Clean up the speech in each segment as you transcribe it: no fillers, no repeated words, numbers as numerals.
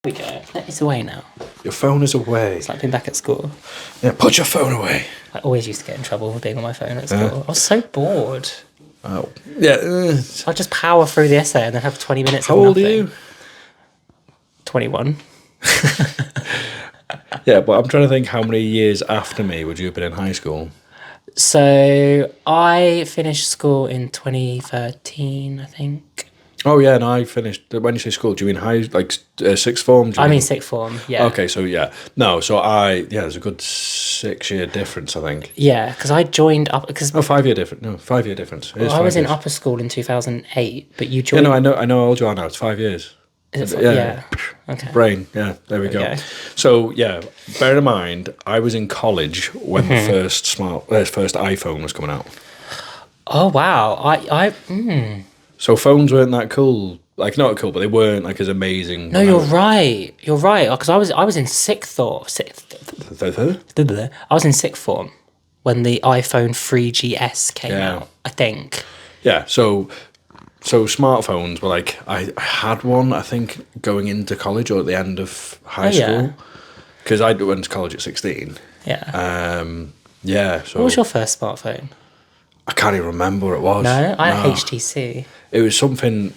There we go. It's away now. Your phone is away. It's like being back at school. Yeah, put your phone away. I always used to get in trouble for being on my phone at school. I was so bored. Oh. Yeah. I'd just power through the essay and then have 20 minutes How of old nothing. are you? 21. Yeah, but I'm trying to think how many years after me would you have been in high school? So I finished school in 2013, I think. Oh, yeah, and I finished... When you say school, do you mean high, like sixth form? I mean sixth form, yeah. Okay, so yeah. No, so there's a good 6-year difference, I think. Yeah, because I joined up... Cause, Oh, 5-year difference. No, 5-year difference. It is I was 5 in years. upper school in 2008, but you Yeah, joined... no, I know how old you are now. It's 5 years. Is it, Yeah. Okay. Brain, yeah, there we go. go. So, yeah, bear in mind, I was in college when the first iPhone was coming out. Oh, wow. So phones weren't that cool. Like, not cool, but they weren't, like, as amazing. No, you're right. You're right. Because I was in sixth form. I was in sixth form when the iPhone 3GS came out, I think. Yeah, so smartphones were like, I had one, I think, going into college or at the end of high school. Because I went to college at 16. Yeah. Yeah, so... What was your first smartphone? I can't even remember what it was. No? I had HTC. It was something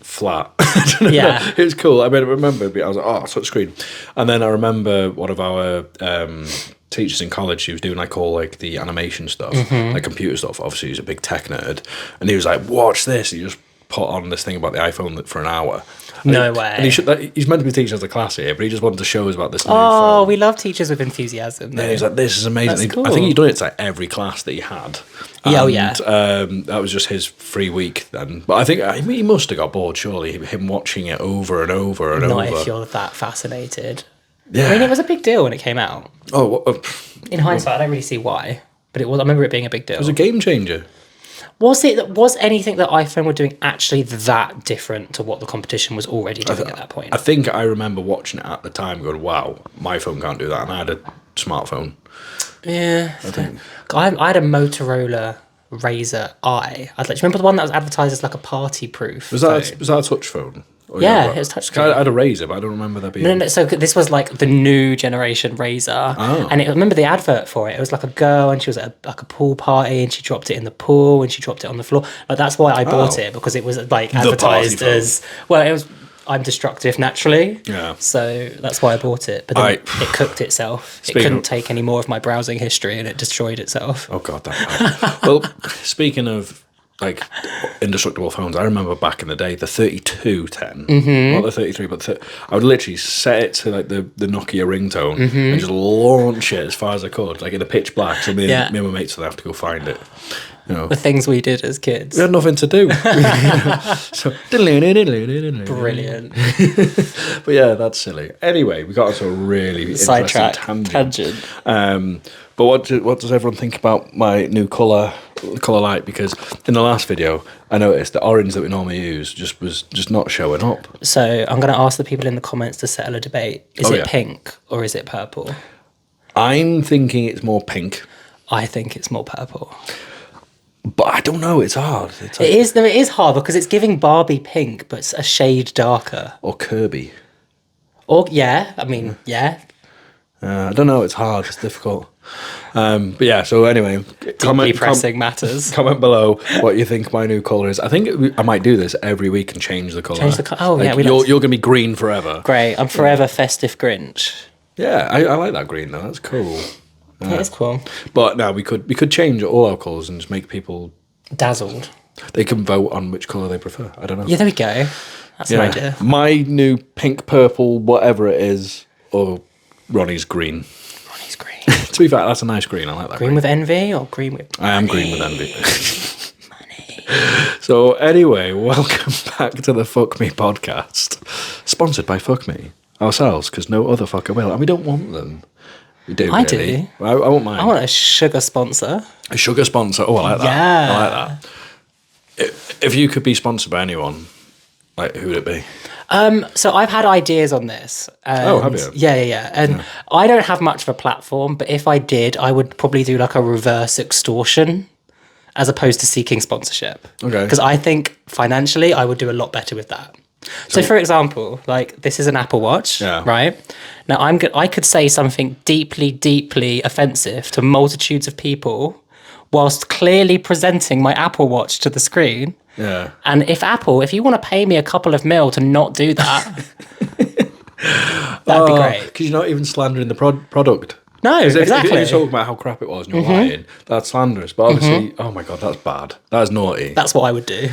flat. I don't know. Yeah. It was cool. I mean, I remember, I was like, oh, touch screen. And then I remember one of our teachers in college, she was doing like all like the animation stuff, like computer stuff. Obviously, he's a big tech nerd. And he was like, watch this. He just put on this thing about the iPhone for an hour. No way. And he's meant to be teaching us a class here, but he just wanted to show us about this new Oh, phone. we love teachers with enthusiasm. And he's like, this is amazing. That's cool. I think he'd done it to like every class that he had. Yeah, oh, And, yeah. that was just his free week then. But I think he must have got bored, surely, him watching it over and over and Not over. if you're that fascinated. Yeah. I mean, it was a big deal when it came out. Oh, In hindsight, I don't really see why. But it was. I remember it being a big deal. it was a game changer. Was anything that iPhone were doing actually that different to what the competition was already doing at that point? I think I remember watching it at the time going, wow, my phone can't do that. And I had a smartphone. Yeah. I had a Motorola Razr I. Do you remember the one that was advertised as like a party-proof Was phone? that a touch phone? Or Yeah, it was touchscreen. I had a Razr, but I don't remember that being... No, so this was like the new generation Razr. Oh. And I remember the advert for it. It was like a girl and she was at a pool party and she dropped it in the pool and she dropped it on the floor. Like that's why I bought it, because it was like advertised party as... Well, it was... I'm destructive naturally. Yeah. So that's why I bought it. But then it cooked itself. It couldn't take any more of my browsing history and it destroyed itself. Oh, God, that Well, speaking of like indestructible phones, I remember back in the day, the 3210, not the 33, but I would literally set it to like the Nokia ringtone and just launch it as far as I could, like in a pitch black. So me and my mates would have to go find it. You know, The things we did as kids. we had nothing to do. So, Brilliant. but yeah, that's silly. Anyway, we got onto a really interesting Sidetrack. tangent. But what does everyone think about my new colour light? Because in the last video, I noticed the orange that we normally use was just not showing up. So I'm going to ask the people in the comments to settle a debate. Is it yeah. pink or is it purple? I'm thinking it's more pink, I think it's more purple. but I don't know. It's hard. It's like, It is hard because it's giving Barbie pink, but it's a shade darker. or Kirby. Or yeah. I don't know. It's hard. It's difficult. But yeah. So anyway, Deeply pressing matters. Comment below what you think my new colour is. I think I might do this every week and change the colour. Change the colour. Oh, yeah, You're going to be green forever. Great. I'm forever festive Grinch. Yeah, I like that green though. That's cool. Yeah, it's cool. But now we could change all our colours and just make people... Dazzled. They can vote on which colour they prefer. I don't know. Yeah, there we go. That's an idea. My new pink, purple, whatever it is, or Ronnie's green. Ronnie's green. To be fair, that's a nice green. I like that Green with envy or green with... I am green with envy. So anyway, welcome back to the Fuck Me podcast. Sponsored by Fuck Me. Ourselves, because no other fucker will. And we don't want them. We do, I really. do. I won't mind. I want a sugar sponsor. A sugar sponsor. Oh, I like that. Yeah. I like that. If you could be sponsored by anyone, like, who would it be? So I've had ideas on this. Oh, have you? Yeah. And I don't have much of a platform, but if I did, I would probably do like a reverse extortion as opposed to seeking sponsorship. Okay. Because I think financially I would do a lot better with that. So, for example, like this is an Apple Watch, right? Now, I could say something deeply, deeply offensive to multitudes of people, whilst clearly presenting my Apple Watch to the screen. Yeah. And if you want to pay me a couple of mil to not do that, that'd be great. Because you're not even slandering the product. No, exactly. If you're talking about how crap it was and you're lying, that's slanderous. But obviously, oh my God, that's bad. That's naughty. That's what I would do,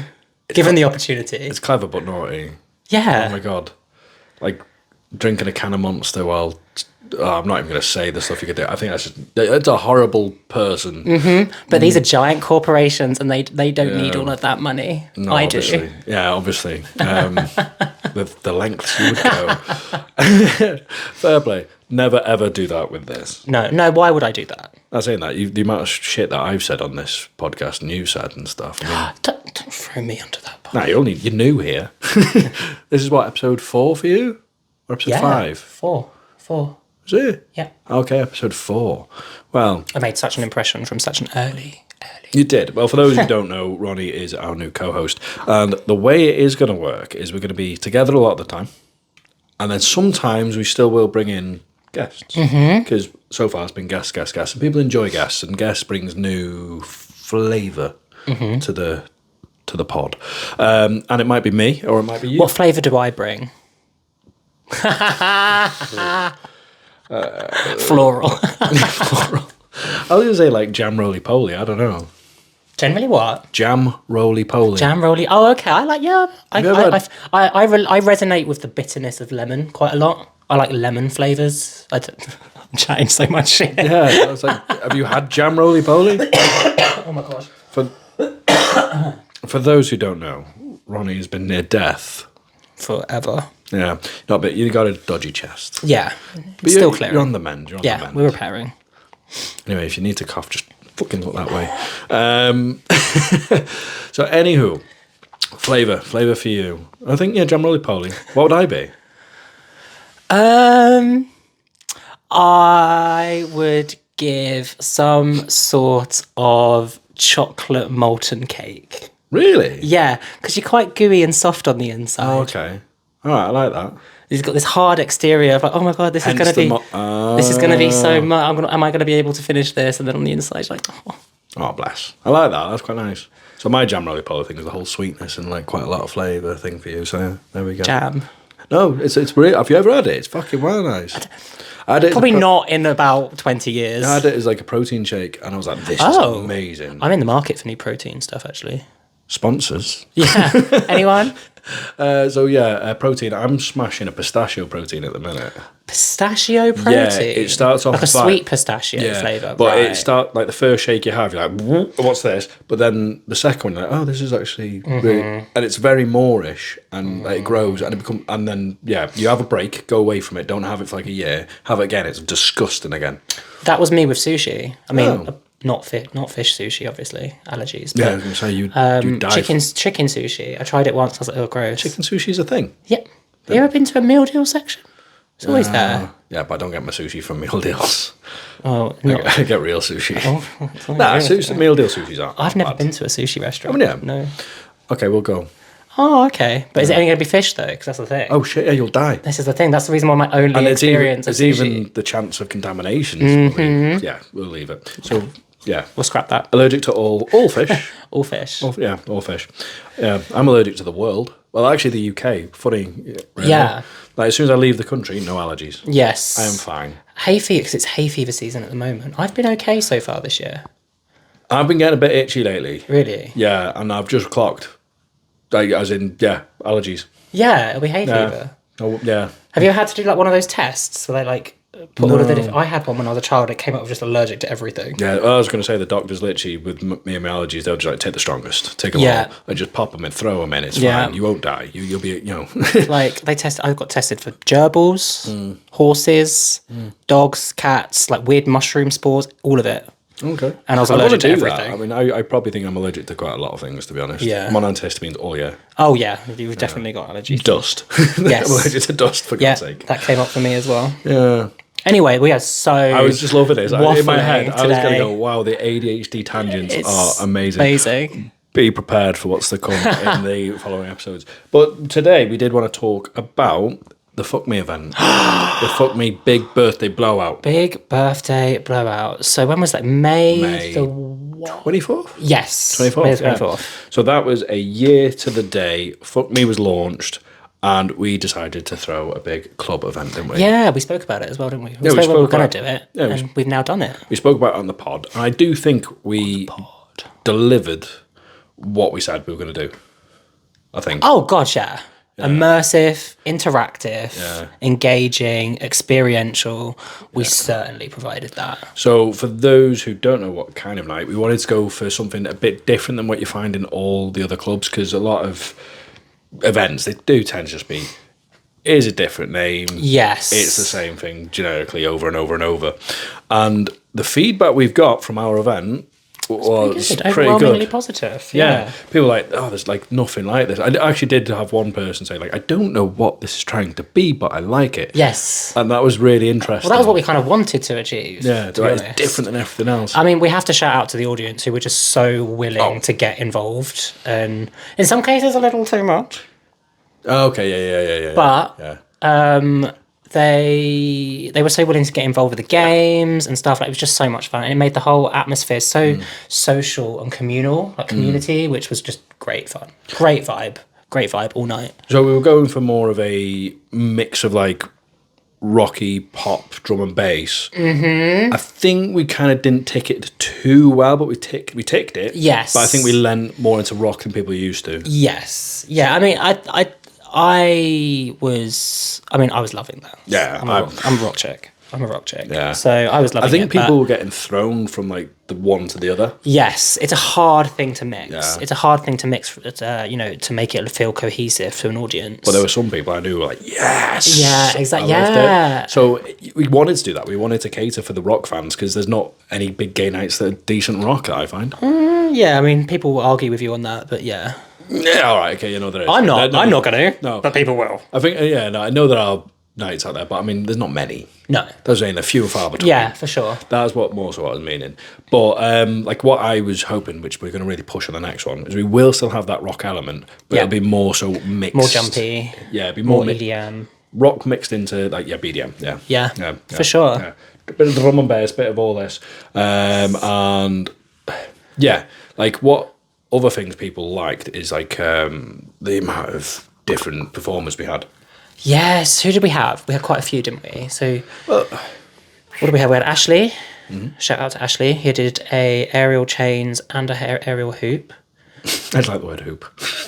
given the opportunity. It's clever but naughty. Yeah. Oh my God. Like drinking a can of Monster while... I'm not even going to say the stuff you could do. I think it's a horrible person. But these are giant corporations and they don't need all of that money. No, I obviously. do. Yeah, obviously. The lengths you would go. Fair play. Never ever do that with this. No, why would I do that? I'm saying that. The amount of shit that I've said on this podcast and you've said and stuff. I mean, Don't throw me under that bus. nah, you're new here. This is what, episode 4 for you? Or episode 5? 4. Is it? Yeah. Okay, episode 4. Well, I made such an impression from such an early. you did. Well, for those who don't know, Ronnie is our new co-host. And the way it is going to work is we're going to be together a lot of the time. And then sometimes we still will bring in guests. Because so far it's been guests. And people enjoy guests. And guests brings new flavour to the pod. And it might be me or it might be you. What flavour do I bring? Floral. I was going to say like jam roly-poly. I don't know. Generally what? Jam roly-poly. Jam roly. Oh, okay. I resonate with the bitterness of lemon quite a lot. I like lemon flavours. I'm chatting so much shit. Yeah, I was like, have you had jam roly-poly? Oh my gosh. For those who don't know, Ronnie has been near death. Forever. Yeah. No, but you got a dodgy chest. Yeah. But Still clear. You're on the mend. You're on the mend. We're repairing. Anyway, if you need to cough, just fucking look that way. So, anywho, flavour for you. I think, jam roly-poly. What would I be? I would give some sort of chocolate molten cake. Really? Yeah, because you're quite gooey and soft on the inside. Oh, okay. All right, I like that. He's got this hard exterior of like, oh my god, this is going to be so much. Am I going to be able to finish this? And then on the inside, it's like, oh, bless. I like that. That's quite nice. So my jam roly-poly thing is the whole sweetness and like quite a lot of flavour thing for you. So there we go. Jam. No, it's real. Have you ever had it? It's fucking well nice. I had it Probably not in about 20 years. I had it as like a protein shake, and I was like, "This is amazing." I'm in the market for new protein stuff, actually. Sponsors. Yeah. Anyone? Protein. I'm smashing a pistachio protein at the minute. Pistachio protein? Yeah, it starts off like a sweet pistachio flavour. But it starts like the first shake you have, you're like, what's this? But then the second one, you're like, oh, this is actually really, and it's very moreish, and it grows, and then you have a break, go away from it, don't have it for like a year, have it again, it's disgusting again. That was me with sushi. I mean, not fish sushi, obviously, allergies. Yeah, I was going to say you die. Chicken sushi. I tried it once. I was like, oh, gross. Chicken sushi is a thing. Yep. Have you ever been to a meal deal section? It's always there. Yeah, but I don't get my sushi from meal deals. Oh, no. I get real sushi. Nah, meal deal sushis aren't. I've never been to a sushi restaurant. Oh, yeah. No. Okay, we'll go. Oh, okay. But is it only going to be fish, though? Because that's the thing. Oh, shit, yeah, you'll die. This is the thing. That's the reason why my only experience of sushi. There's even the chance of contamination. Yeah, we'll leave it. So, yeah. We'll scrap that. Allergic to all fish. All fish. All fish. Yeah, I'm allergic to the world. Well, actually, the UK. Funny. Really. Yeah. Like, as soon as I leave the country, no allergies. Yes. I am fine. Hay fever, because it's hay fever season at the moment. I've been okay so far this year. I've been getting a bit itchy lately. Really? Yeah, and I've just clocked. Like, as in, allergies. Yeah, it'll be hay fever. Oh, yeah. Have you ever had to do like one of those tests where they like put all of the I had one when I was a child. It came up with just allergic to everything. Yeah, I was going to say the doctors literally with me and my allergies, they'll just like take the strongest, take them all, and just pop them and throw them in. It's fine. You won't die. You'll be, like I got tested for gerbils, horses, dogs, cats, like weird mushroom spores, all of it. Okay. And I was allergic to everything. That. I mean, I probably think I'm allergic to quite a lot of things, to be honest. Yeah. I'm on antihistamines all year. Oh, yeah. You've definitely got allergies. Dust. Yes. I'm allergic to dust, for God's sake. That came up for me as well. Yeah. Anyway, we are so I was just loving it. In my head, today. I was going to go, wow, the ADHD tangents are amazing. Amazing. be prepared for what's to come in the following episodes. But today we did want to talk about the Fuck Me event. The Fuck Me big birthday blowout. Big birthday blowout. So when was that? May the 24th? Yes. 24th. May the 24th. Yeah. So that was a year to the day Fuck Me was launched, and we decided to throw a big club event, didn't we? Yeah, we spoke about it as well, didn't we? We spoke we were going about to do it, yeah, and we've now done it. We spoke about it on the pod, and I do think we delivered what we said we were going to do. I think. Oh, God, yeah. Immersive, interactive, engaging, experiential. We certainly provided that. So for those who don't know what kind of night, we wanted to go for something a bit different than what you find in all the other clubs, because a lot of events, they do tend to just be, here's a different name. Yes. It's the same thing generically over and over and over. And the feedback we've got from our event was pretty overwhelmingly good. Positive. Yeah. People were like, oh, there's like nothing like this. I actually did have one person say, like, I don't know what this is trying to be, but I like it. Yes. And that was really interesting. Well, that was what we kind of wanted to achieve. Yeah, to be it's honest. different than everything else. I mean, we have to shout out to the audience who were just so willing to get involved, and in some cases a little too much. Oh, okay, yeah. But they were so willing to get involved with the games and stuff. Like, it was just so much fun, and it made the whole atmosphere so social and communal, like community, which was just great fun. Great vibe all night. So we were going for more of a mix of like rocky pop, drum and bass. I think we kind of didn't tick it too well, but we ticked it. Yes. But I think we lent more into rock than people are used to. Yes. Yeah. I mean, I was loving that. Yeah, I'm a rock chick. Yeah. So I was loving it. I think people were getting thrown from like the one to the other. Yes, it's a hard thing to mix. Yeah. It's a hard thing to mix, to make it feel cohesive to an audience. But there were some people I knew who were like, yes. Yeah, exactly. I loved Yeah. it. So we wanted to do that. We wanted to cater for the rock fans, because there's not any big gay nights that are decent rock, I find. Yeah, I mean, people will argue with you on that, but yeah. Yeah, all right, okay, there is. I'm not going to. No. But people will. I think, I know there are nights out there, but I mean, there's not many. No. There's only a few and far between. Yeah, for sure. That's what more so what I was meaning. But like what I was hoping, which we're going to really push on the next one, is we will still have that rock element, but it'll be more so mixed. More jumpy. Yeah, it'll be more EDM. Rock mixed into like BDM. Yeah, for sure. Yeah. A bit of drum and bass, bit of all this, and yeah, like what other things people liked is like the amount of different performers we had. Yes, who did we have? We had quite a few, didn't we? So, what did we have? We had Ashley. Shout out to Ashley. He did a aerial chains and a aerial hoop. I just like the word hoop.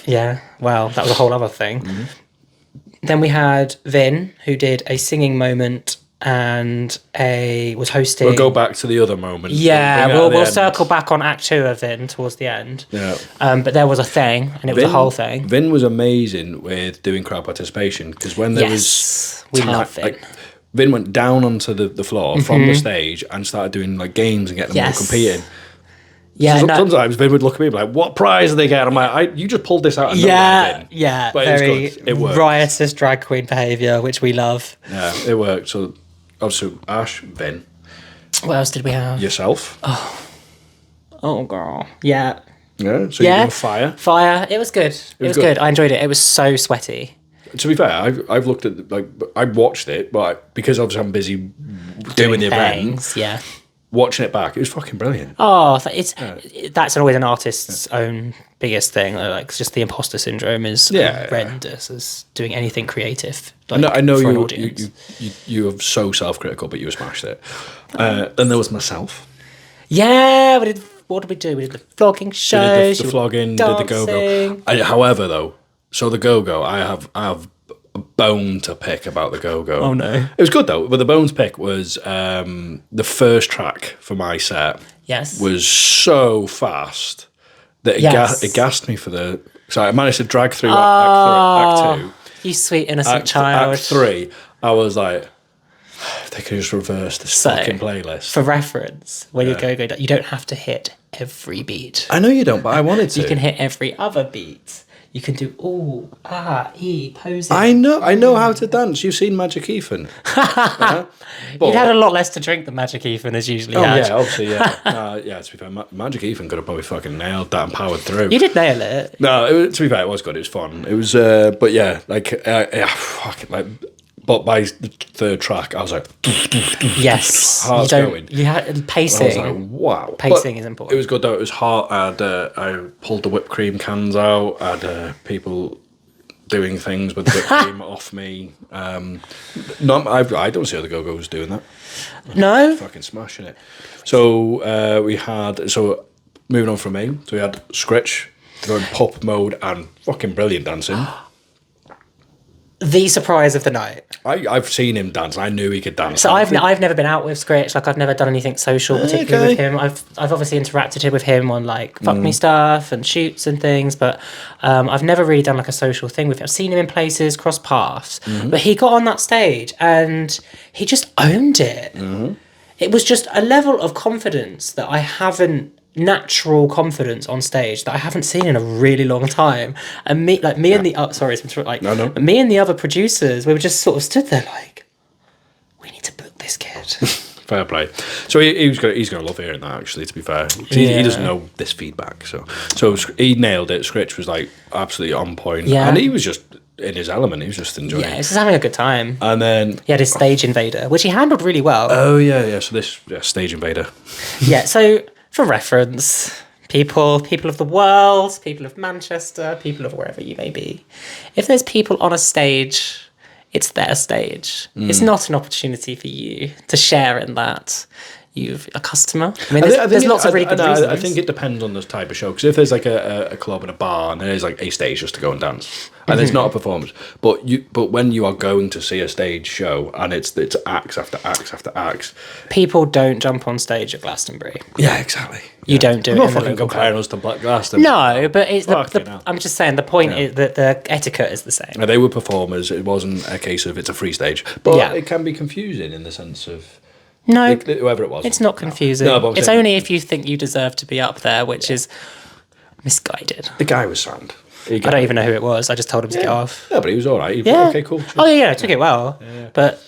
Yeah, well, that was a whole other thing. Then we had Vin, who did a singing moment and was hosting. We'll go back to the other moment. Yeah, we'll circle back on Act 2 of Vin towards the end. Yeah. But there was a thing, and it was a whole thing. Vin was amazing with doing crowd participation, because when there was... we love Vin. Like, Vin went down onto the floor from the stage and started doing like games and getting them all competing. Yeah, so sometimes Vin would look at me and be like, what prize are they getting? I'm like, you just pulled this out of nowhere, Vin. Yeah, but very it worked. Riotous drag queen behaviour, which we love. Yeah, it worked. So, obviously, Ash, Vin. What else did we have? Yourself. Oh, girl. Yeah. Yeah, so you're doing Fire. Fire. It was good. It was good. I enjoyed it. It was so sweaty. To be fair, I've looked at, like, I watched it, but because obviously I'm busy doing the event, watching it back, it was fucking brilliant. Oh, that's always an artist's own biggest thing. Like, it's just the imposter syndrome is horrendous as doing anything creative. Like, I know for you are so self-critical, but you smashed it. Then there was myself. Yeah, what did we do? We did the flogging shows. The flogging, did the go-go. However, though, so the go-go, I have a bone to pick about the go-go. Oh, no. It was good, though. But the bone to pick was the first track for my set. Yes. Was so fast that it gassed me for the... So I managed to drag through Act 2. You sweet innocent child. Act 3, I was like... They could just reverse this fucking playlist. For reference, when you go, you don't have to hit every beat. I know you don't, but I wanted to. You can hit every other beat. You can do ooh, ah, posing. I know how to dance. You've seen Magic Ethan. You'd had a lot less to drink than Magic Ethan has usually had. Yeah, obviously, yeah. Yeah, to be fair, Magic Ethan could have probably fucking nailed that and powered through. You did nail it. No, to be fair, it was good. It was fun. It was, but yeah, but by the third track, I was like, yes, heart's going. You had pacing. I was like, wow, pacing is important. It was good though. It was hot. I pulled the whipped cream cans out. I had people doing things with the whipped cream off me. I don't see other Go-Go's doing that. No, Fucking smashing it. So we had moving on from me. So we had Scritch going pop mode and fucking brilliant dancing. The surprise of the night. I've seen him dance. I knew he could dance. So I've never been out with Scritch. Like I've never done anything social particularly with him. I've obviously interacted with him on like fuck me stuff and shoots and things, but I've never really done like a social thing with him. I've seen him in places, cross paths, but he got on that stage and he just owned it. It was just a level of confidence that I haven't. Natural confidence on stage that I haven't seen in a really long time, and me and the me and the other producers, we were just sort of stood there like, we need to book this kid. Fair play. So he's gonna love hearing that. Actually, to be fair, he doesn't know this feedback, so he nailed it. Scritch was like absolutely on point, and he was just in his element. He was just enjoying. Yeah, he was just having a good time. And then he had his stage invader, which he handled really well. Oh yeah. So this stage invader. Yeah. So. For reference, people of the world, people of Manchester, people of wherever you may be, if there's people on a stage, it's their stage. It's not an opportunity for you to share in that. You've a customer. I mean, there's lots of really good reasons. I think it depends on the type of show. Because if there's like a club and a bar and there's like a stage just to go and dance, and it's not a performance, but when you are going to see a stage show and it's acts after acts after acts, people don't jump on stage at Glastonbury. Yeah, exactly. You don't do I'm it. not fucking comparing us to Black Glastonbury. No, but it's I'm just saying the point is that the etiquette is the same. No, they were performers. It wasn't a case of it's a free stage, but it can be confusing in the sense of. No, whoever it was. It's not confusing. No, it's only if you think you deserve to be up there, which is misguided. The guy was sand. I don't even know who it was. I just told him to get off. Yeah, but he was all right. Okay, cool. Oh, yeah, I took it well. Yeah. But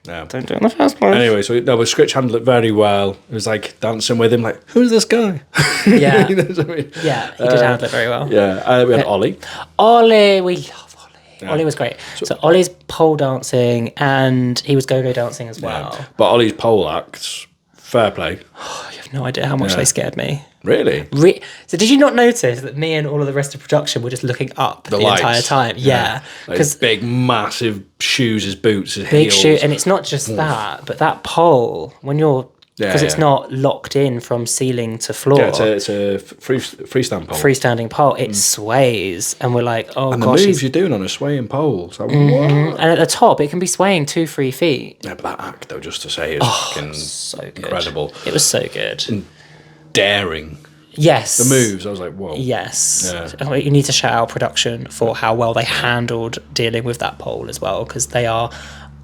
don't do it in the first place. Anyway, but Scritch handled it very well. It was like dancing with him, like, who's this guy? Yeah. You know what I mean? Yeah, he did handle it very well. Yeah, we had Ollie. Ollie, we love Ollie. Yeah. Ollie was great. So Ollie's pole dancing and he was go-go dancing as well. Yeah. But Ollie's pole acts, fair play. Oh, you have no idea how much they scared me. Really? So did you not notice that me and all of the rest of production were just looking up the entire time? Yeah. Because big, massive shoes, his boots, his big heels. shoe, and it's not just that, but that pole, when you're... Because it's not locked in from ceiling to floor. Yeah, it's a freestand pole. Freestanding pole. It sways, and we're like, oh and gosh. And the moves you're doing on a swaying pole. So what? And at the top, it can be swaying 2-3 feet. Yeah, but that act, though, just to say, is fucking so good. Incredible. It was so good. And daring. Yes. The moves, I was like, whoa. Yes. Yeah. You need to shout out production for how well they handled dealing with that pole as well, because they are...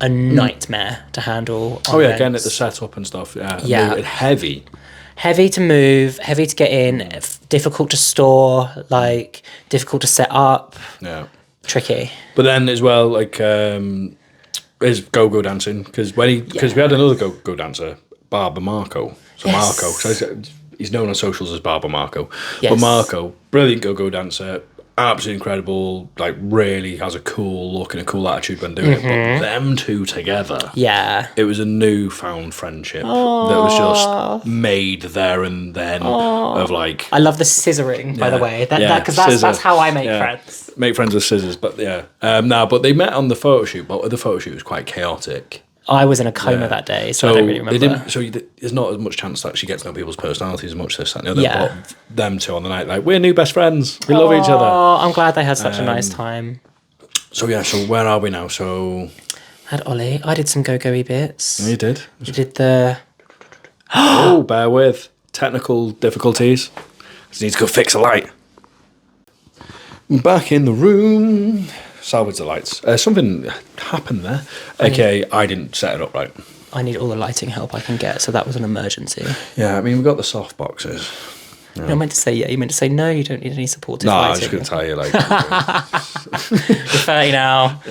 a nightmare to handle. Again, at the setup and stuff. Yeah. Heavy to move, heavy to get in, difficult to store, like difficult to set up. Yeah, tricky. But then as well, like his go-go dancing, because we had another go-go dancer, Barber Marco. So Marco, he's known on socials as Barber Marco. Yes. But Marco, brilliant go-go dancer. Absolutely incredible, like really has a cool look and a cool attitude when doing it. But them two together, it was a newfound friendship that was just made there and then. Of like, I love the scissoring, by the way. Because that's how I make friends. Make friends with scissors, but but they met on the photo shoot. But the photo shoot was quite chaotic. I was in a coma that day, so I don't really remember. There's not as much chance to actually get to know people's personalities as much this, that, and the other. But them two on the night, like, we're new best friends. We love each other. Oh, I'm glad they had such a nice time. So where are we now? So I had Ollie. I did some go-go-y bits. You did? You did the... bear with. Technical difficulties. Just need to go fix a light. Back in the room... Salvage the lights. Something happened there. Okay, I didn't set it up right. I need all the lighting help I can get, so that was an emergency. Yeah, I mean, we've got the soft boxes. You're not meant to say yeah. You meant to say no. You don't need any supportive No, writing. I was just going to tell you, like, You're 30 now.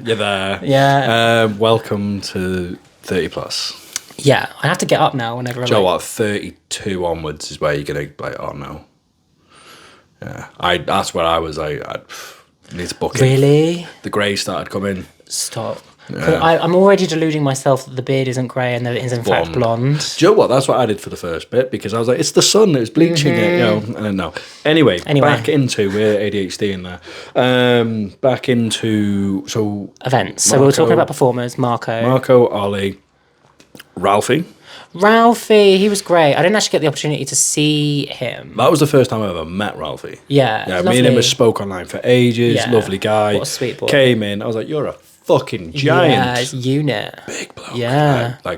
you're there. Yeah. Welcome to 30 plus. Yeah, I have to get up now whenever. Do you know what? 32 onwards is where you're gonna like, oh no. Yeah, that's where I was. I need to book it. Really? The grey started coming. Stop. Yeah. I'm already deluding myself that the beard isn't grey and that it is in fact blonde. Do you know what? That's what I did for the first bit because I was like, it's the sun. It was bleaching it, you know. And then no. Anyway, back into we're ADHD in there. Back into Events. So we were talking about performers. Marco, Ollie, Ralphie, he was great. I didn't actually get the opportunity to see him. That was the first time I ever met Ralphie. Yeah, me and him spoke online for ages. Yeah. Lovely guy. What a sweet boy. Came in. I was like, you're a fucking giant. Yeah, it's unit. Big bloke. Yeah. I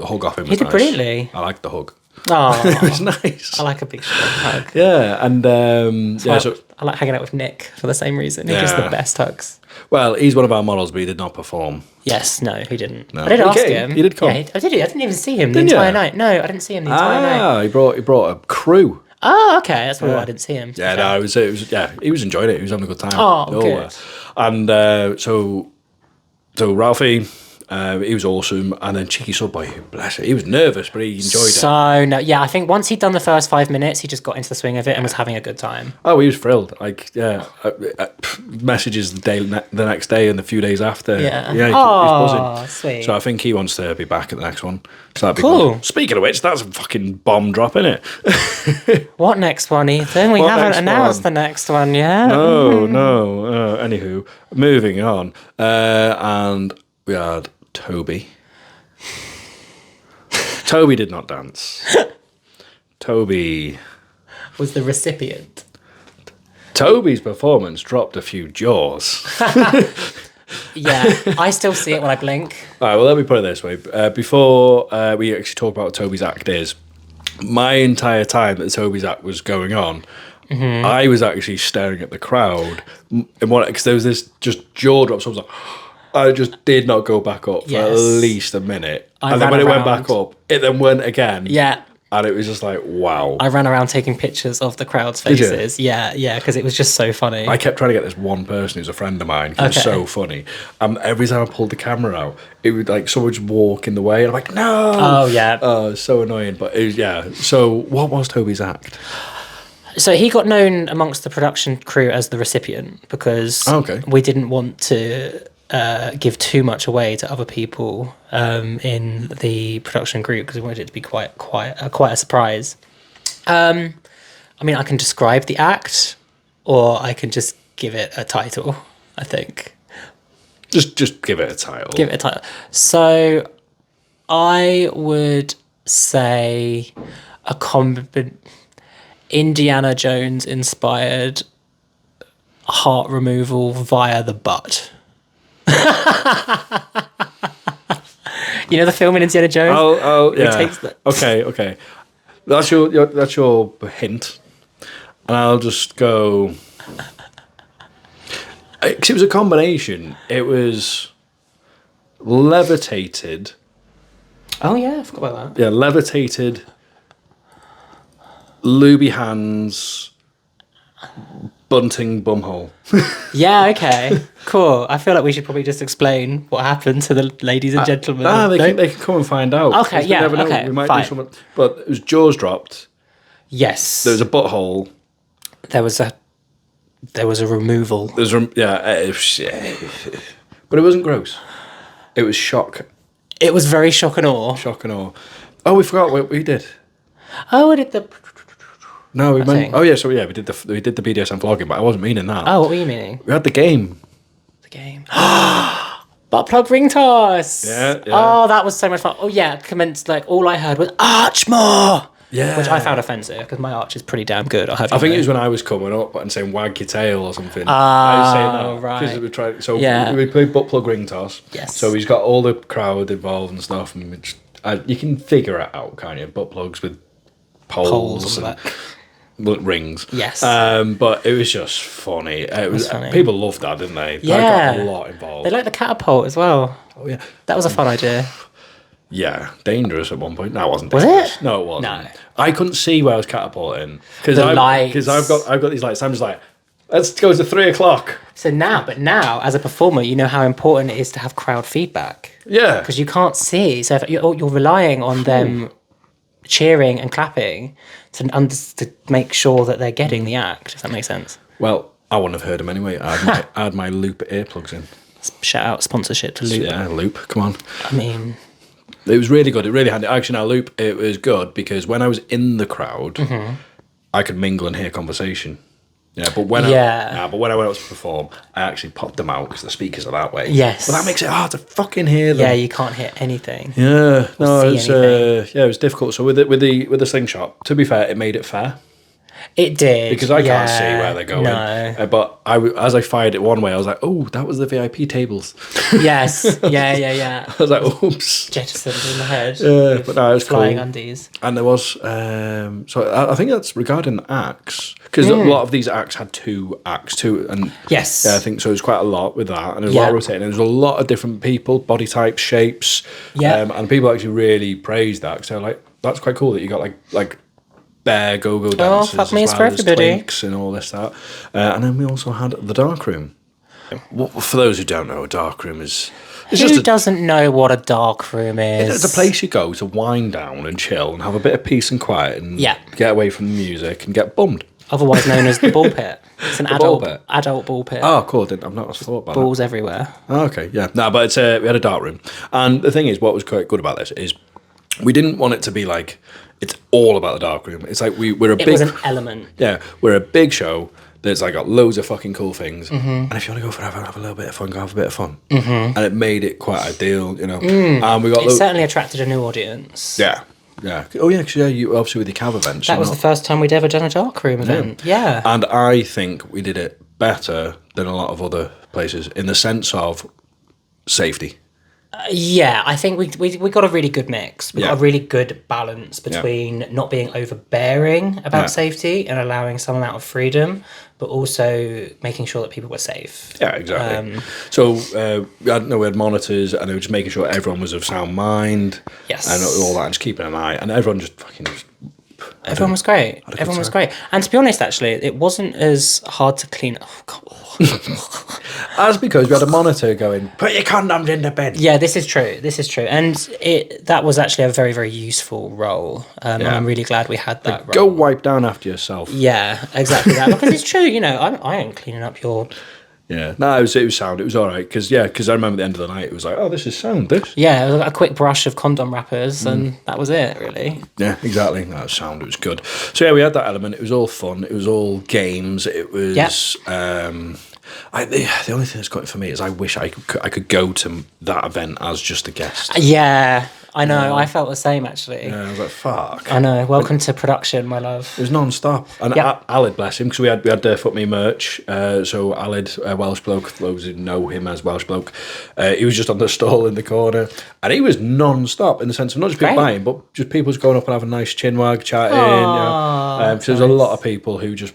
hug off him. He did brilliantly. I liked the hug. Oh, it was nice. I like a big strong hug. Yeah, and I like hanging out with Nick for the same reason. He gives the best hugs. Well, he's one of our models, but he did not perform. Yes, no, he didn't. No. I did ask him. He did come. Yeah, I didn't even see him the entire night. No, I didn't see him the entire night. He brought a crew. Oh, okay. That's probably why I didn't see him. Yeah, no, it was he was enjoying it. He was having a good time. Oh, good. And so Ralphie, he was awesome, and then Cheeky Subboy, bless it, he was nervous, but he enjoyed it. Yeah, I think once he'd done the first 5 minutes, he just got into the swing of it and was having a good time. Oh, he was thrilled. Like, messages the next day and the few days after. Yeah. He's buzzing. Sweet. So I think he wants to be back at the next one. So that'd be Cool. Good. Speaking of which, that's a fucking bomb drop, isn't it? What next one, Ethan? We haven't announced the next one yet. No. Anywho, moving on, and we had Toby. Toby did not dance. Toby was the recipient. Toby's performance dropped a few jaws. Yeah, I still see it when I blink. All right, well, let me put it this way. Before we actually talk about what Toby's act is, my entire time that Toby's act was going on, I was actually staring at the crowd. Because there was this just jaw drop. So I was like, I just did not go back up for at least a minute. And then when it went back up, it then went again. Yeah. And it was just like, wow. I ran around taking pictures of the crowd's faces. Yeah, because it was just so funny. I kept trying to get this one person who's a friend of mine. It was so funny. Every time I pulled the camera out, it would like someone would just walk in the way. And I'm like, no. Oh, yeah. Oh, so annoying. But it was, yeah. So what was Toby's act? So he got known amongst the production crew as the recipient because we didn't want to give too much away to other people in the production group because we wanted it to be quite a surprise. I mean, I can describe the act, or I can just give it a title. I think just give it a title. Give it a title. So I would say Indiana Jones inspired heart removal via the butt. You know the film in Indiana Jones? Oh, yeah. Takes the... Okay. That's your hint, and I'll just go. Because it was a combination. It was levitated. Oh yeah, I forgot about that. Yeah, levitated. Looby hands. Bunting bumhole. Yeah, okay. Cool. I feel like we should probably just explain what happened to the ladies and gentlemen. They can come and find out. Okay, yeah, never know. okay, We might fine. do something. But it was jaws dropped. Yes. There was a butthole. There was a removal. But it wasn't gross. It was shock. It was very shock and awe. Shock and awe. Oh, we forgot what we did. Oh, we did the... No, we meant... Oh, yeah, so yeah, we did the BDSM vlogging, but I wasn't meaning that. Oh, what were you meaning? We had the game. The game. Butt plug ring toss. Yeah. Oh, that was so much fun. Oh, yeah, commenced, like, all I heard was, Archmore! Yeah. Which I found offensive, because my arch is pretty damn good. I think it was when I was coming up and saying wag your tail or something. I was saying that. Right. We tried, we played butt plug ring toss. Yes. So he's got all the crowd involved and stuff, and you can figure it out, can't you? Butt plugs with poles and rings. Yes. But it was just funny. It was funny. People loved that, didn't they? Yeah. That got a lot involved. They liked the catapult as well. Oh, yeah. That was a fun idea. Yeah, dangerous at one point. No, it wasn't Was dangerous. it? No, it wasn't. No. I couldn't see where I was catapulting. Because lights. I've got these lights. I'm just like, let's go to 3 o'clock. So now, as a performer, you know how important it is to have crowd feedback. Yeah. Because you can't see. So if you're relying on them cheering and clapping to make sure that they're getting the act, if that makes sense. Well, I wouldn't have heard them anyway. I had my Loop earplugs in. Shout out sponsorship to Loop. Yeah, Loop, come on. I mean, it was really good. It really had it. Actually, now Loop, it was good because when I was in the crowd, I could mingle and hear conversation. Yeah, but when I went out to perform, I actually popped them out because the speakers are that way. Yes, but that makes it hard to fucking hear them. Yeah, you can't hear anything. Yeah, no, it was difficult. So with the slingshot, to be fair, it made it fair. It did because I can't see where they're going. No. But as I fired it one way, I was like, "Oh, that was the VIP tables." Yes, yeah. I was like, "Oops!" Jettisoned in the head. Yeah, but no, it was flying cool. undies. And there was so I think that's regarding acts because a lot of these acts had 2 acts too, and yes, I think so. There's quite a lot with that, and there's a lot of rotating. And there's a lot of different people, body types, shapes, and people actually really praised that. So like, that's quite cool that you got like bear go-go dancers fuck me, it's for everybody. Twinks and all this that, and then we also had the dark room. Well, for those who don't know, a dark room is who doesn't know what a dark room is? It's a place you go to wind down and chill and have a bit of peace and quiet and get away from the music and get bummed. Otherwise known as the ball pit. It's an adult ball pit. Oh, cool. I've not thought about balls everywhere. Oh, okay, yeah. No, but it's we had a dark room, and the thing is, what was quite good about this is we didn't want it to be like it's all about the dark room. It's like we're a big. It was an element. Yeah, we're a big show that's like got loads of fucking cool things, and if you want to go forever and have a little bit of fun, go have a bit of fun. And it made it quite ideal, you know. And we got. It certainly attracted a new audience. Yeah. Yeah. Oh, yeah, because you obviously with the Cav events. That was the first time we'd ever done a dark room event. Yeah. And I think we did it better than a lot of other places in the sense of safety. Yeah, I think we got a really good mix. We got a really good balance between not being overbearing about safety and allowing some amount of freedom, but also making sure that people were safe. Yeah, exactly. So we had monitors, and they were just making sure everyone was of sound mind. Yes, and all that, and just keeping an eye, and everyone just fucking. Everyone was great. Everyone was great. And to be honest, actually, it wasn't as hard to clean. Oh, God. That's because we had a monitor going, put your condoms in the bin. Yeah, this is true. And that was actually a very, very useful role. And I'm really glad we had that role. Go wipe down after yourself. Yeah, exactly that. Because it's true, you know, I ain't cleaning up your... Yeah, no, it was sound. It was all right because I remember at the end of the night it was like, oh, this is sound. This. Yeah, it was a quick brush of condom wrappers, and that was it, really. Yeah, exactly. That was sound. It was good. So yeah, we had that element. It was all fun. It was all games. It was. The only thing that's got it for me is I wish I could go to that event as just a guest. Yeah. I know, I felt the same actually. Yeah, I was like, fuck. I know, welcome to production, my love. It was non-stop. And Alid, bless him, because we had FKME merch. So Alid, Welsh bloke, those who know him as Welsh bloke, he was just on the stall in the corner. And he was non-stop in the sense of not just people buying, but just people just going up and having a nice chinwag, chatting. So there's a lot of people who just...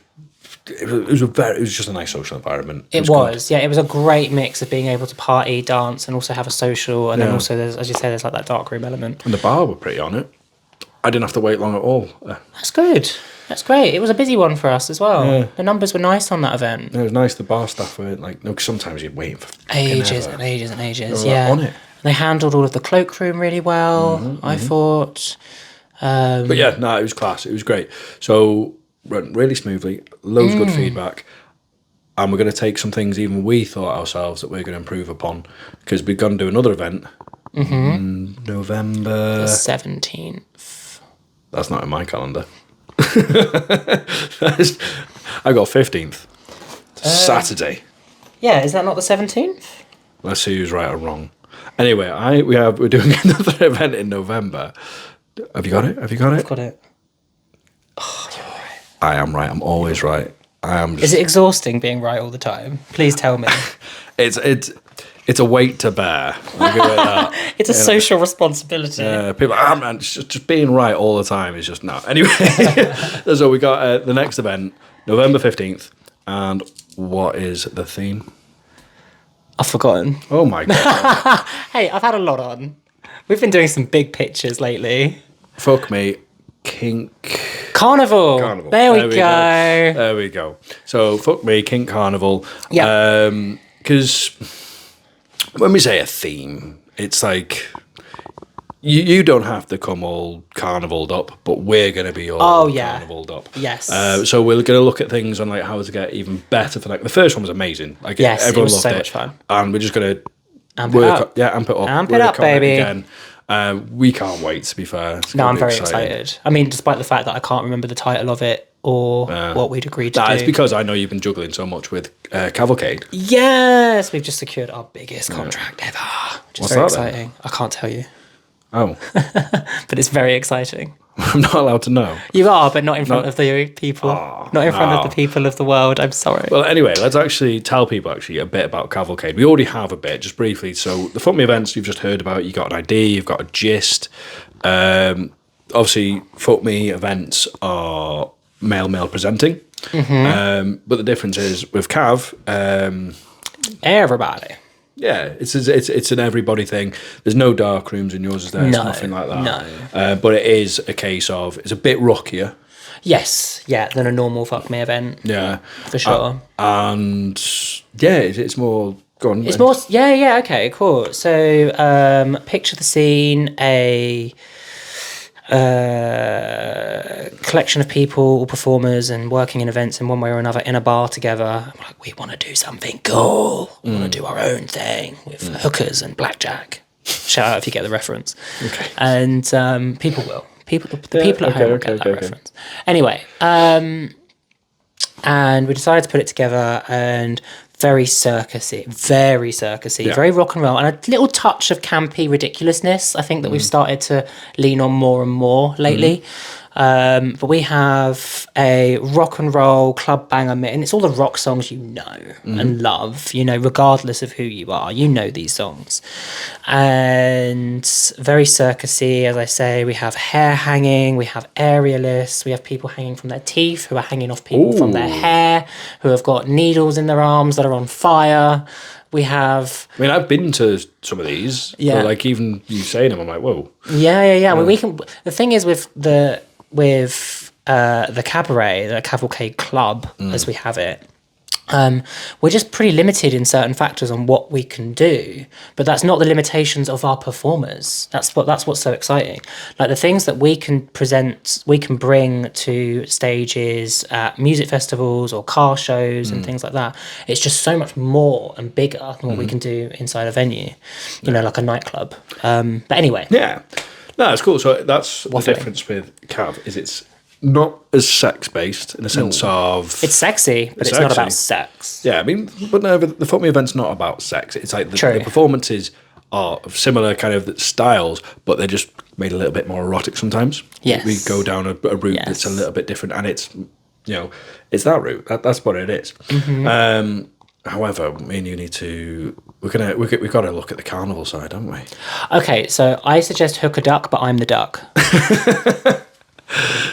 It was just a nice social environment. It was. It was a great mix of being able to party, dance, and also have a social. And then also, as you say, there's like that dark room element. And the bar were pretty on it. I didn't have to wait long at all. That's good. That's great. It was a busy one for us as well. Yeah. The numbers were nice on that event. It was nice. The bar staff were like, no, because sometimes you'd wait for ages and ages and ages. Yeah, on it. And they handled all of the cloakroom really well. I thought. But yeah, no, it was class. It was great. So. Went really smoothly, loads of good feedback, and we're going to take some things even we thought ourselves that we're going to improve upon because we're going to do another event November the 17th. That's not in my calendar. I got 15th. Saturday. Yeah, is that not the 17th? Let's see who's right or wrong. Anyway, we're doing another event in November. Have you got it? I've got it. Oh, you're right. I am right. I'm always right. Is it exhausting being right all the time? Please tell me. It's a weight to bear. I'll give it that. It's a social responsibility. People, man, just being right all the time is just no. Anyway, so we got the next event, November 15th, and what is the theme? I've forgotten. Oh my God. Hey, I've had a lot on. We've been doing some big pictures lately. Fuck me, kink. Carnival. There we go. There we go. So, fuck me, kink carnival. Yeah. Because when we say a theme, it's like you don't have to come all carnivaled up, but we're going to be all carnivaled up. Yes. So we're going to look at things on like how to get even better for like the first one was amazing. Like yes, everyone it was loved so it. much fun. And we're just going to amp it up. Amp it up. Amp it up, baby. Again. We can't wait, to be fair. No, I'm very excited. I mean, despite the fact that I can't remember the title of it or what we'd agreed to do. It's because I know you've been juggling so much with Cavalcade. Yes, we've just secured our biggest contract ever, which is very exciting. Then? I can't tell you. Oh. But it's very exciting. I'm not allowed to know. You are, but not in front of the people. Not in front of the people of the world. I'm sorry. Well, anyway, let's actually tell people a bit about Cavalcade. We already have a bit, just briefly. So the Fuck Me events you've just heard about, you got an idea, you've got a gist. Obviously, Fuck Me events are male presenting. Mm-hmm. But the difference is with Cav... everybody. Yeah, it's an everybody thing. There's no dark rooms in yours, is there? It's nothing like that. No. But it is a case of, it's a bit rockier. Yes, yeah, than a normal Fuck Me event. Yeah. For sure. And yeah, it's more... Go on. It's more... Yeah, okay, cool. So picture the scene, a... collection of people or performers and working in events in one way or another in a bar together. I'm like, we want to do something cool. We want to do our own thing with hookers and blackjack. Shout out if you get the reference. Okay. And people will. The people at home will get that reference. Anyway, and we decided to put it together and very circusy, very rock and roll, and a little touch of campy ridiculousness. I think that we've started to lean on more and more lately. But we have a rock and roll club banger, and it's all the rock songs you know and love, regardless of who you are, these songs. And very circusy, as I say. We have hair hanging, we have aerialists, we have people hanging from their teeth who are hanging off people from their hair, who have got needles in their arms that are on fire. We have... I mean, I've been to some of these. Yeah. So like, even you saying them, I'm like, whoa. Yeah. Well, we can... The thing is with the cabaret, the Cavalcade Club, as we have it, we're just pretty limited in certain factors on what we can do, but that's not the limitations of our performers. That's what's so exciting. Like the things that we can present, we can bring to stages at music festivals or car shows and things like that. It's just so much more and bigger than what we can do inside a venue, like a nightclub. But anyway. Yeah. No, it's cool. So that's the difference with Cav, is it's not as sex-based in the sense of... It's sexy, but it's not about sex. Yeah, I mean, but no, the Fuck Me event's not about sex. It's like the performances are of similar kind of styles, but they're just made a little bit more erotic sometimes. Yes. We go down a route that's a little bit different, and it's, it's that route. That's what it is. Mm-hmm. However, me and you need to... We've got to look at the carnival side, haven't we? Okay, so I suggest hook a duck, but I'm the duck.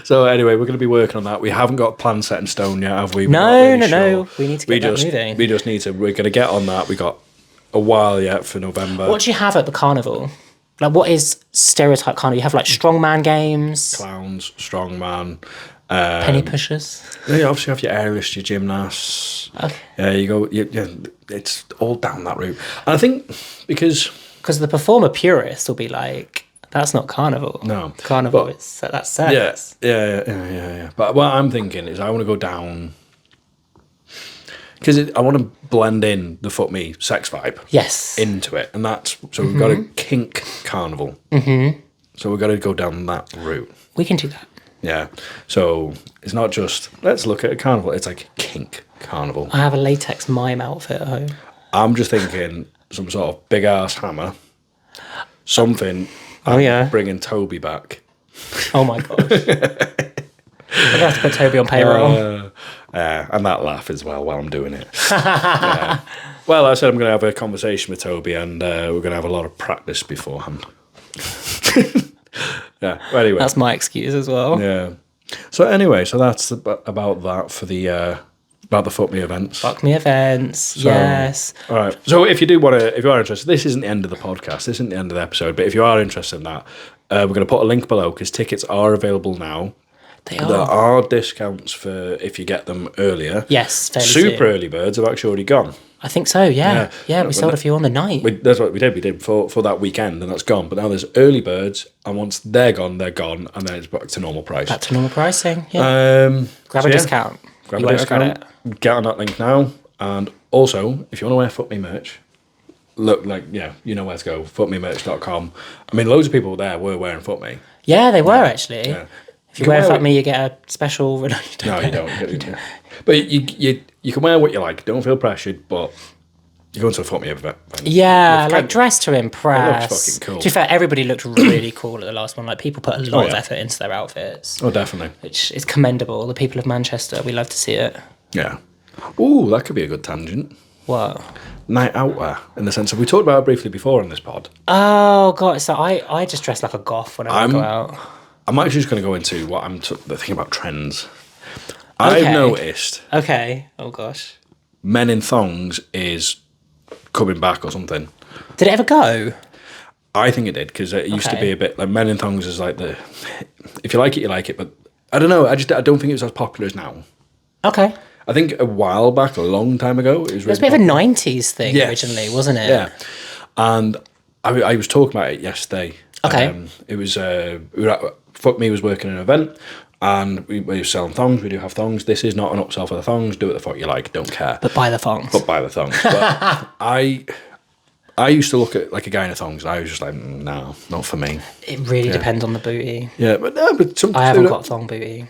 So anyway, we're going to be working on that. We haven't got a plan set in stone yet, have we? No. We need to get that moving. We just need to... We're going to get on that. We got a while yet for November. What do you have at the carnival? Like, what is stereotype carnival? You have like strongman games, clowns, strongman, penny pushers. You obviously have your aerialists, your gymnasts. Okay. Yeah, you go. Yeah, it's all down that route. And I think because the performer purists will be like, that's not carnival. No, carnival is that's circus. Yeah. But what I'm thinking is, I want to go down because I want to blend in the Fuck Me sex vibe. Yes. Into it, and that's so we've got a kink carnival. Mm-hmm. So we've got to go down that route. We can do that. Yeah. So it's not just let's look at a carnival. It's like kink carnival. I have a latex mime outfit at home. I'm just thinking some sort of big ass hammer, something. Bringing Toby back. Oh my gosh. I'm gonna have to put Toby on payroll. And that laugh as well while I'm doing it. Well, I said I'm going to have a conversation with Toby, and we're going to have a lot of practice beforehand. Yeah. Well, anyway, that's my excuse as well. Yeah. So anyway, so that's about that for the About the Fuck Me events. Fuck Me events. Yes. All right. So if you are interested, this isn't the end of the podcast. This isn't the end of the episode. But if you are interested in that, we're going to put a link below because tickets are available now. They are. There are discounts for if you get them earlier. Yes, fairly Super soon. early birds have actually already gone. I think so, yeah. We sold a few on the night. That's what we did. We did for that weekend, and that's gone. But now there's early birds, and once they're gone, and then it's back to normal price. Back to normal pricing, yeah. Grab a discount. Grab a discount. Get on that link now. And also, if you want to wear Fuck Me merch, look, you know where to go, fuckmemerch.com. I mean, loads of people there were wearing Fuck Me. Yeah, they were actually. Yeah. If you wear Fuck Me, you get a special... No, you don't. But you can wear what you like. Don't feel pressured, but you're going to a Fuck Me event. Yeah, dress to impress. It looks fucking cool. To be fair, everybody looked really cool at the last one. Like, people put a lot of effort into their outfits. Oh, definitely. Which is commendable. The people of Manchester, we love to see it. Yeah. Ooh, that could be a good tangent. What? Night out wear, in the sense of, we talked about it briefly before on this pod. Oh, God. So I just dress like a goth whenever I go out. I'm actually just going to go into what the thing about trends. Okay. I've noticed. Okay. Oh, gosh. Men in thongs is coming back or something. Did it ever go? I think it did, because it used to be a bit like men in thongs is like if you like it, you like it. But I don't know. I don't think it was as popular as now. Okay. I think a while back, a long time ago, it was really a bit of a 90s thing originally, wasn't it? Yeah. And I was talking about it yesterday. Okay. It was Fuck Me was working an event, and we were selling thongs. We do have thongs. This is not an upsell for the thongs. Do what the fuck you like. Don't care. But buy the thongs. But I used to look at like a guy in a thongs. And I was just like, no, not for me. It really depends on the booty. Yeah, but some. I haven't got thong booty.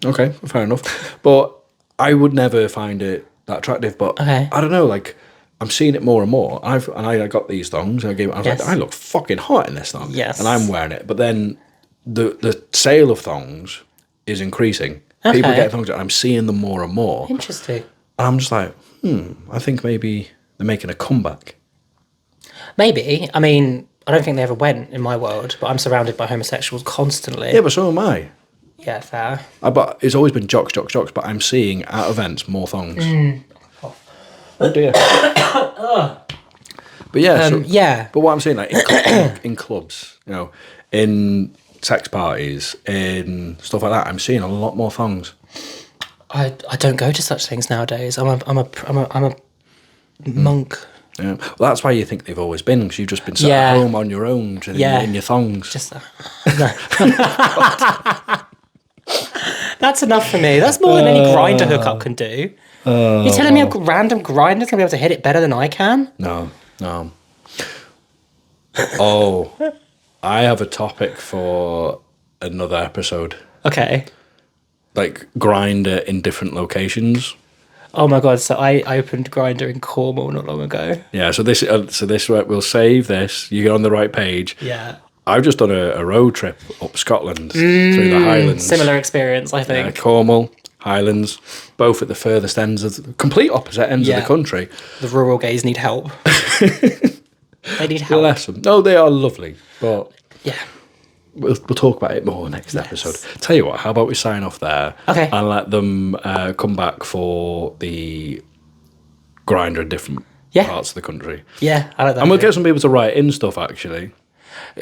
Okay, fair enough. But I would never find it that attractive. But I don't know, like, I'm seeing it more and more. I got these thongs. And I was like, I look fucking hot in this thong. Yes. And I'm wearing it. But then the sale of thongs is increasing. People get thongs, and I'm seeing them more and more. Interesting. And I'm just like, I think maybe they're making a comeback. Maybe. I mean, I don't think they ever went in my world, but I'm surrounded by homosexuals constantly. Yeah, but so am I. Yeah, fair. But it's always been jocks, but I'm seeing at events more thongs. Oh dear. But yeah, But what I'm saying, like in clubs, you know, in sex parties, in stuff like that, I'm seeing a lot more thongs. I don't go to such things nowadays. I'm a monk. Yeah, well, that's why you think they've always been, because you've just been sat at home on your own, in your thongs. Just That's enough for me. That's more than any grinder hookup can do. You're telling me a random grinder's gonna be able to hit it better than I can? No. Oh, I have a topic for another episode. Okay. Like grinder in different locations. Oh my god! So I opened Grindr in Cornwall not long ago. Yeah. So this we'll save this. You get on the right page. Yeah. I've just done a road trip up Scotland through the Highlands. Similar experience, I think. Yeah, Cornwall, Highlands, both at the furthest ends of the complete opposite ends of the country. The rural gays need help. They need help. Bless them. No, they are lovely, but yeah. We'll talk about it more next episode. Tell you what, how about we sign off there? Okay. And let them come back for the grinder in different parts of the country. Yeah, I like that. And we'll get some people to write in stuff, actually.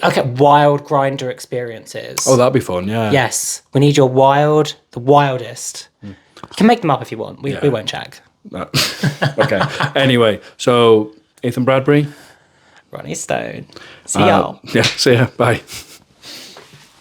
Okay, wild grinder experiences. Oh, that'd be fun, yeah. Yes. We need the wildest. You can make them up if you want. We won't check. No. Okay. Anyway, so Ethan Bradbury. Ronnie Stone. See y'all. Yeah, see ya. Bye.